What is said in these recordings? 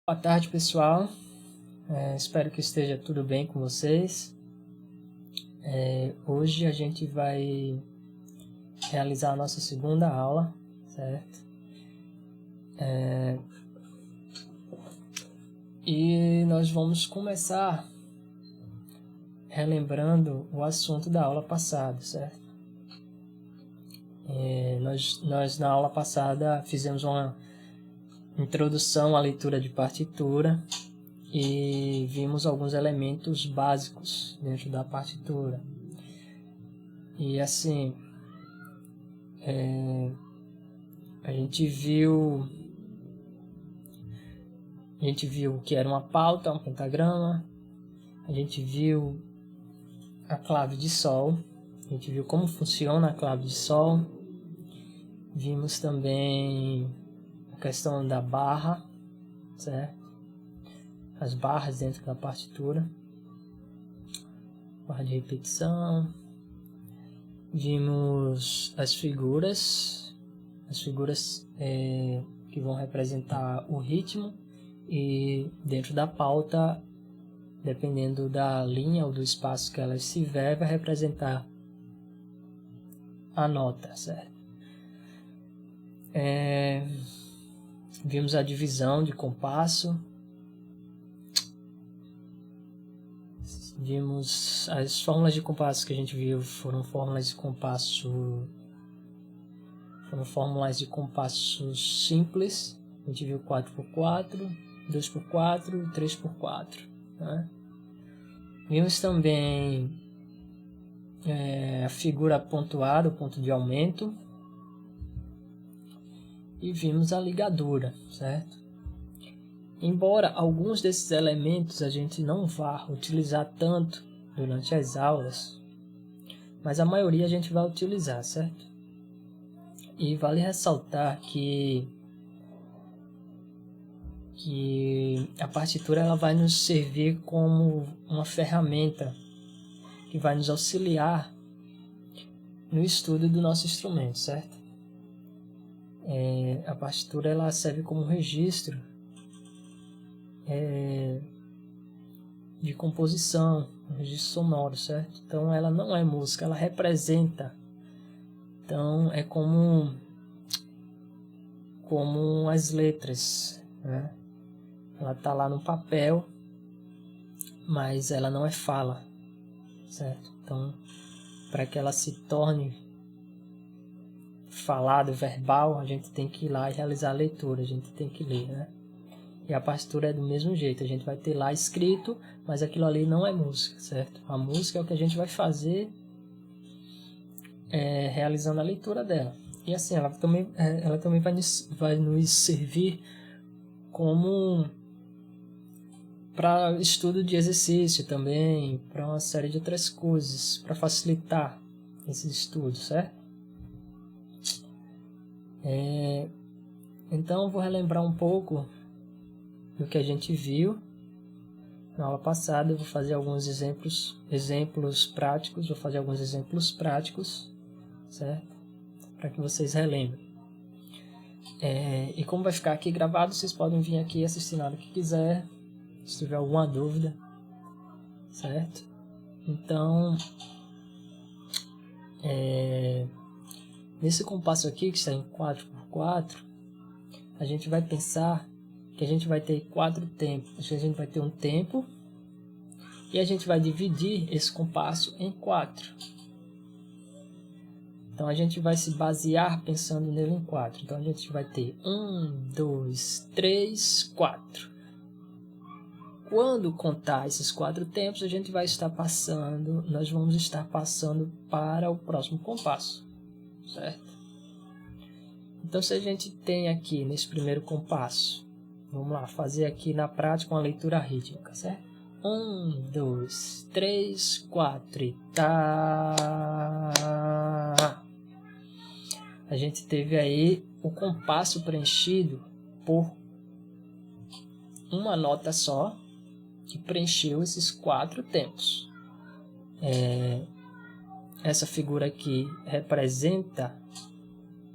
Boa tarde, pessoal. Espero que esteja tudo bem com vocês. Hoje a gente vai realizar a nossa segunda aula, certo? E nós vamos começar relembrando o assunto da aula passada, certo? Nós na aula passada fizemos uma introdução à leitura de partitura e vimos alguns elementos básicos dentro da partitura. E assim, a gente viu o que era uma pauta, um pentagrama, a gente viu a clave de sol, a gente viu como funciona a clave de sol, vimos também a questão da barra, certo? As barras dentro da partitura, barra de repetição, vimos as figuras que vão representar o ritmo e dentro da pauta, dependendo da linha ou do espaço que ela estiver, vai representar a nota, certo? Vimos a divisão de compasso, vimos as fórmulas de compasso que a gente viu, foram fórmulas de compasso simples. A gente viu 4x4, 2x4, 3x4, né? Vimos também a figura pontuada, o ponto de aumento, e vimos a ligadura, certo? Embora alguns desses elementos a gente não vá utilizar tanto durante as aulas, mas a maioria a gente vai utilizar, certo? E vale ressaltar que a partitura ela vai nos servir como uma ferramenta que vai nos auxiliar no estudo do nosso instrumento, certo? A partitura ela serve como um registro de composição, um registro sonoro, certo? Então ela não é música, ela representa. Então é como as letras, né? Ela está lá no papel, mas ela não é fala, certo? Então, para que ela se torne falado, verbal, a gente tem que ir lá e realizar a leitura, a gente tem que ler, né? E a partitura é do mesmo jeito, a gente vai ter lá escrito, mas aquilo ali não é música, certo? A música é o que a gente vai fazer realizando a leitura dela. E assim, ela também vai nos servir como para estudo de exercício também, para uma série de outras coisas, para facilitar esse estudo, certo? Então eu vou relembrar um pouco do que a gente viu na aula passada. Eu vou fazer alguns exemplos práticos, certo? Para que vocês relembrem. E como vai ficar aqui gravado, vocês podem vir aqui assistir na hora que quiser, se tiver alguma dúvida, certo? Então, nesse compasso aqui, que está em 4x4, a gente vai pensar que a gente vai ter 4 tempos. A gente vai ter um tempo e a gente vai dividir esse compasso em 4. Então a gente vai se basear pensando nele em 4. Então a gente vai ter 1, 2, 3, 4. Quando contar esses 4 tempos, a gente vai estar passando, nós vamos estar passando para o próximo compasso, certo? Então se a gente tem aqui nesse primeiro compasso, vamos lá, fazer aqui na prática uma leitura rítmica, certo? 1, 2, 3, 4 e tá. A gente teve aí o compasso preenchido por uma nota só, que preencheu esses 4 tempos. Essa figura aqui representa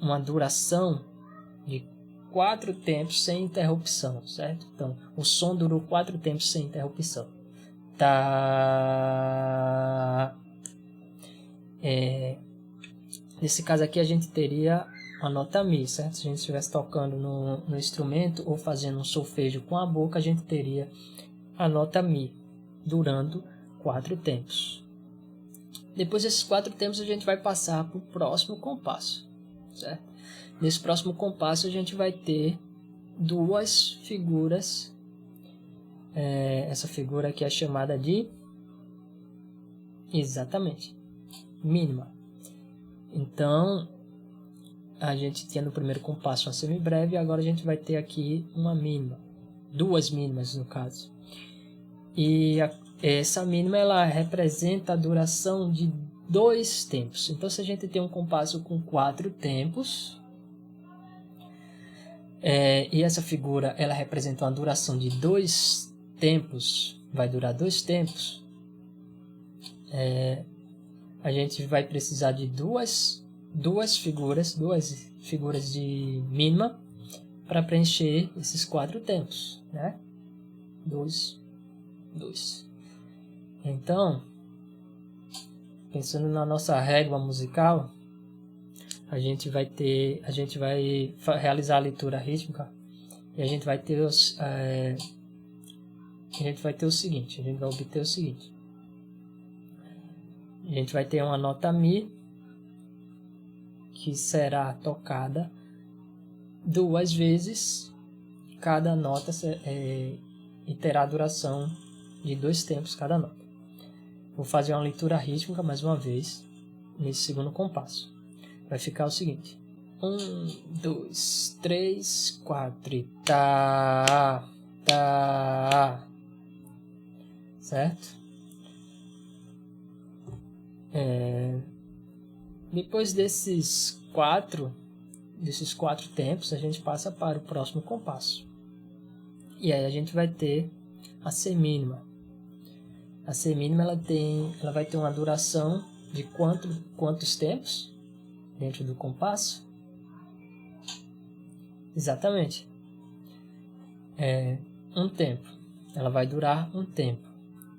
uma duração de 4 tempos sem interrupção, certo? Então, o som durou 4 tempos sem interrupção. Tá. Nesse caso aqui a gente teria a nota Mi, certo? Se a gente estivesse tocando no instrumento ou fazendo um solfejo com a boca, a gente teria a nota Mi, durando 4 tempos. Depois desses 4 tempos a gente vai passar para o próximo compasso, certo? Nesse próximo compasso a gente vai ter duas figuras. Essa figura aqui é chamada de... Exatamente, mínima. Então, a gente tinha no primeiro compasso uma semibreve, e agora a gente vai ter aqui uma mínima. Duas mínimas, no caso. E essa mínima, ela representa a duração de 2 tempos. Então, se a gente tem um compasso com 4 tempos, e essa figura, ela representa uma duração de 2 tempos, vai durar 2 tempos, a gente vai precisar de duas figuras de mínima para preencher esses 4 tempos, né? 2. Então, pensando na nossa régua musical, a gente vai realizar a leitura rítmica e a gente vai ter o seguinte, a gente vai obter o seguinte. A gente vai ter uma nota Mi que será tocada 2 vezes, cada nota e terá duração de 2 tempos cada nota. Vou fazer uma leitura rítmica mais uma vez nesse segundo compasso. Vai ficar o seguinte: 1, 2, 3, 4 e tá, tá, certo? Depois desses 4 tempos, a gente passa para o próximo compasso. E aí a gente vai ter a semínima. A semínima ela vai ter uma duração de quantos tempos dentro do compasso? Exatamente. 1 tempo. Ela vai durar 1 tempo.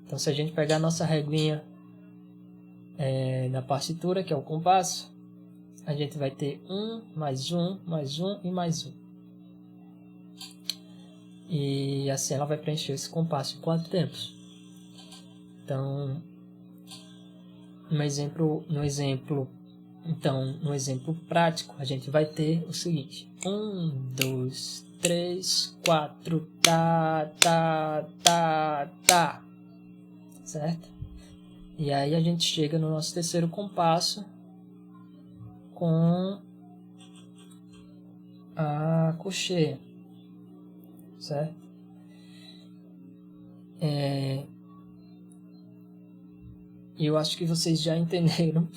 Então, se a gente pegar a nossa reguinha na partitura, que é o compasso, a gente vai ter 1, mais 1, mais 1 e mais 1. E assim ela vai preencher esse compasso em 4 tempos. Então, no exemplo prático, a gente vai ter o seguinte: 1, 2, 3, 4, tá, tá, tá, tá, certo? E aí a gente chega no nosso terceiro compasso com a cocheia, certo? Eu acho que vocês já entenderam.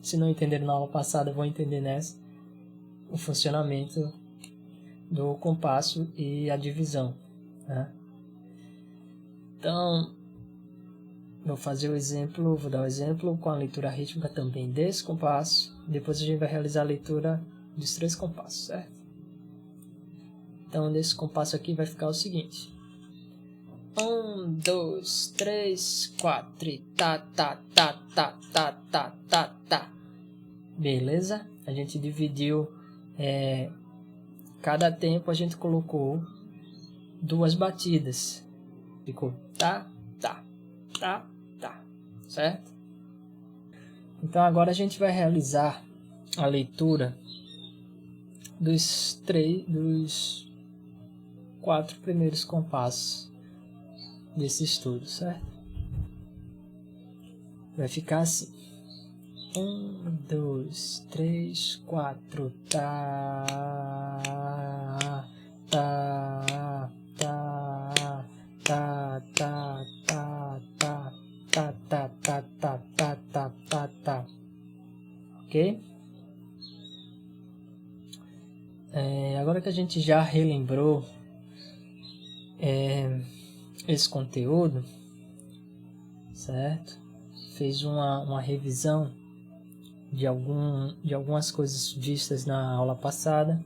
Se não entenderam na aula passada, vão entender nessa o funcionamento do compasso e a divisão, né? Então, vou dar um exemplo com a leitura rítmica também desse compasso. Depois a gente vai realizar a leitura dos 3 compassos, certo? Então, nesse compasso aqui vai ficar o seguinte: 1, 2, 3, 4 e tá, tá, tá, tá, tá, tá, tá, tá. Beleza? A gente dividiu, cada tempo a gente colocou 2 batidas. Ficou tá, tá, tá, tá, certo? Então agora a gente vai realizar a leitura dos 4 primeiros compassos desse estudo, certo? Vai ficar assim: 1, 2, 3, 4, tá, tá, tá, tá, tá, tá, tá, tá, tá, tá, tá, tá, tá, tá, tá. Ok? Agora que a gente já relembrou esse conteúdo, certo? Fez uma revisão de algumas coisas vistas na aula passada.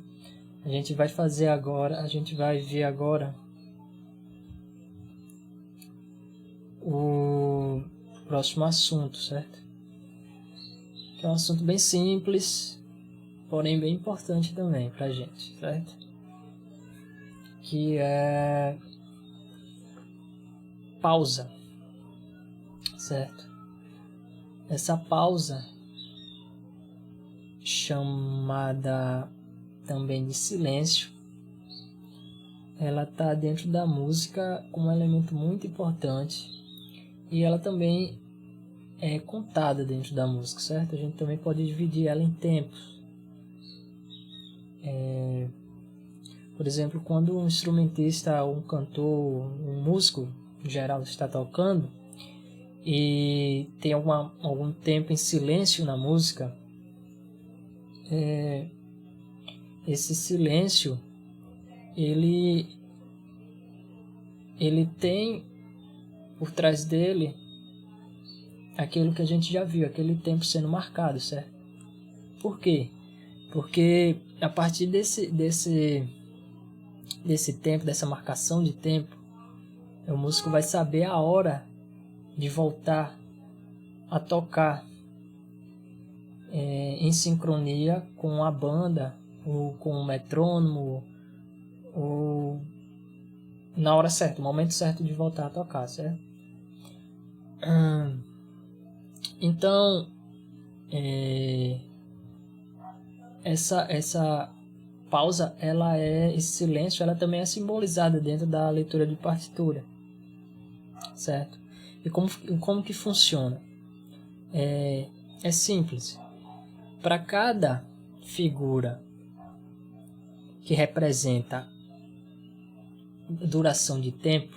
A gente vai fazer agora, a gente vai ver agora o próximo assunto, certo? Que é um assunto bem simples, porém bem importante também pra gente, certo? Que é pausa, certo? Essa pausa, chamada também de silêncio, ela está dentro da música como um elemento muito importante e ela também é contada dentro da música, certo? A gente também pode dividir ela em tempos. Por exemplo, quando um instrumentista, um cantor, um músico em geral está tocando e tem algum tempo em silêncio na música, esse silêncio ele tem por trás dele aquilo que a gente já viu, aquele tempo sendo marcado, certo? Por quê? Porque a partir desse tempo, dessa marcação de tempo, o músico vai saber a hora de voltar a tocar em sincronia com a banda, ou com o metrônomo, ou na hora certa, o momento certo de voltar a tocar, certo? Então, essa pausa, esse silêncio, ela também é simbolizada dentro da leitura de partitura, certo? E como que funciona? É simples. Para cada figura que representa duração de tempo,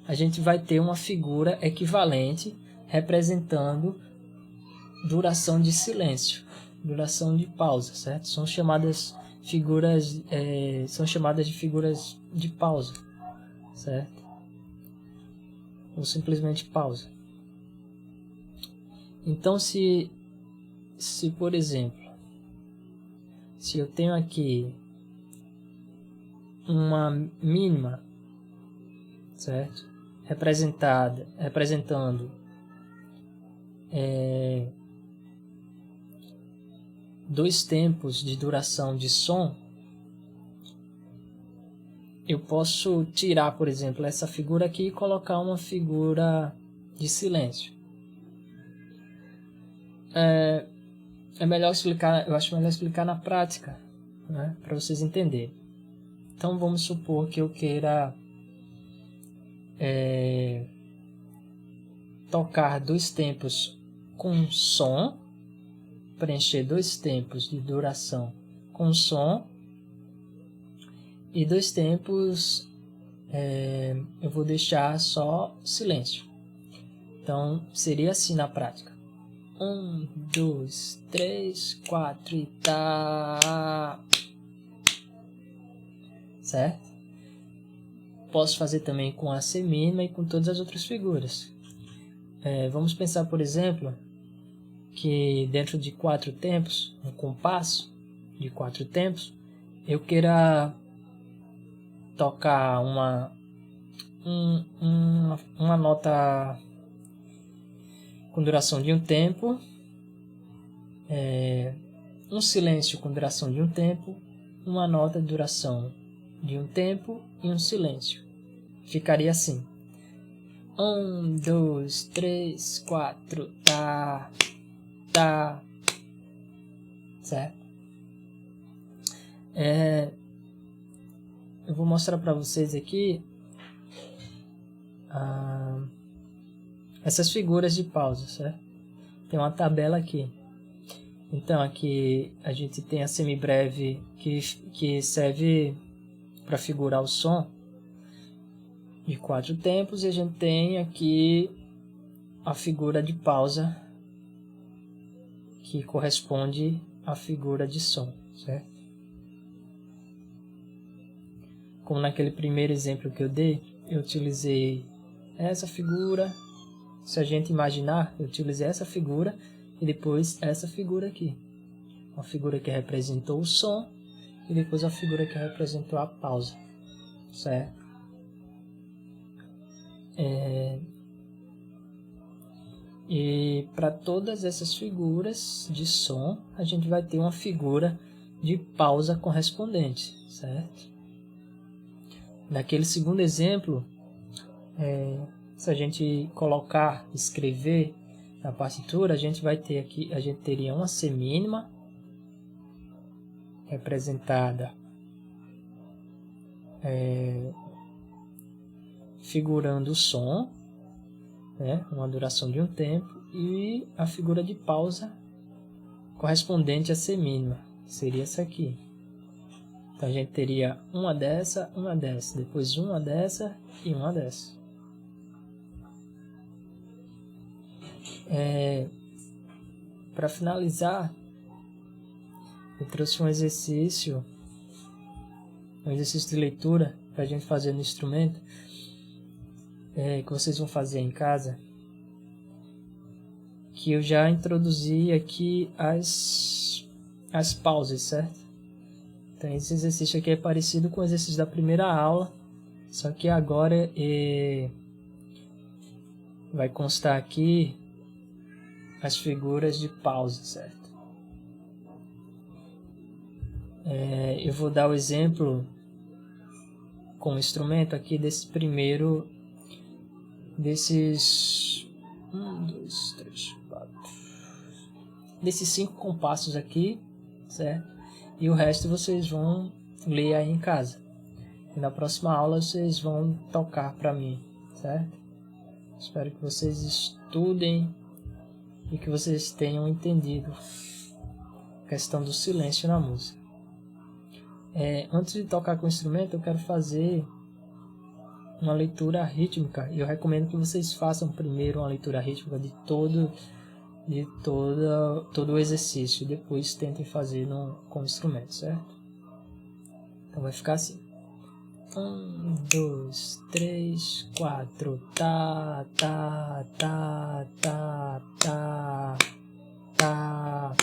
a gente vai ter uma figura equivalente representando duração de silêncio, duração de pausa, certo? São chamadas de figuras de pausa, certo? Ou simplesmente pausa. Então, se por exemplo, se eu tenho aqui uma mínima, certo? Representando dois tempos de duração de som, eu posso tirar, por exemplo, essa figura aqui e colocar uma figura de silêncio. Eu acho melhor explicar na prática, né, para vocês entenderem. Então vamos supor que eu queira tocar dois tempos com som, preencher dois tempos de duração com som e dois tempos eu vou deixar só silêncio. Então seria assim na prática: 1, 2, 3, 4 e tá. Certo? Posso fazer também com a semínima e com todas as outras figuras. Vamos pensar, por exemplo, que dentro de 4 tempos, um compasso de 4 tempos, eu queira tocar uma nota com duração de um tempo, um silêncio com duração de um tempo, uma nota de duração de um tempo e um silêncio. Ficaria assim: 1, 2, 3, 4, tá, tá. Certo? Eu vou mostrar para vocês aqui essas figuras de pausa, certo? Tem uma tabela aqui. Então aqui a gente tem a semibreve que serve para figurar o som de 4 tempos, e a gente tem aqui a figura de pausa que corresponde à figura de som, certo? Como naquele primeiro exemplo que eu dei, eu utilizei essa figura. Se a gente imaginar, eu utilizei essa figura e depois essa figura aqui. Uma figura que representou o som e depois a figura que representou a pausa, certo? E para todas essas figuras de som, a gente vai ter uma figura de pausa correspondente, certo? Naquele segundo exemplo, se a gente escrever na partitura, a gente vai ter aqui, a gente teria uma semínima representada figurando o som, né, uma duração de um tempo, e a figura de pausa correspondente à semínima, seria essa aqui. Então a gente teria uma dessa, depois uma dessa e uma dessa. Para finalizar, eu trouxe um exercício de leitura para a gente fazer no instrumento, que vocês vão fazer em casa, que eu já introduzi aqui as pausas, certo? Então esse exercício aqui é parecido com o exercício da primeira aula, só que agora vai constar aqui as figuras de pausa, certo? Eu vou dar o exemplo com o instrumento aqui desses 5 compassos aqui, certo? E o resto vocês vão ler aí em casa. E na próxima aula vocês vão tocar para mim, certo? Espero que vocês estudem e que vocês tenham entendido a questão do silêncio na música. Antes de tocar com o instrumento, eu quero fazer uma leitura rítmica. E eu recomendo que vocês façam primeiro uma leitura rítmica de todo o exercício. E depois tentem fazer com o instrumento, certo? Então vai ficar assim. 1, 2, 3, 4. Tá, tá, tá, tá, tá, tá,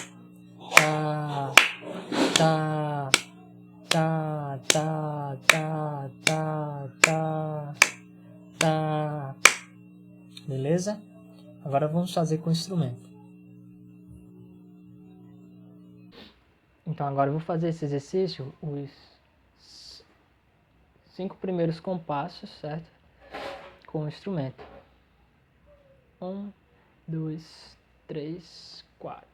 tá, tá, tá, tá, tá, tá, tá, tá. Beleza? Agora vamos fazer com o instrumento. Então agora eu vou fazer esse exercício, os 5 primeiros compassos, certo? Com o instrumento. 1, 2, 3, 4.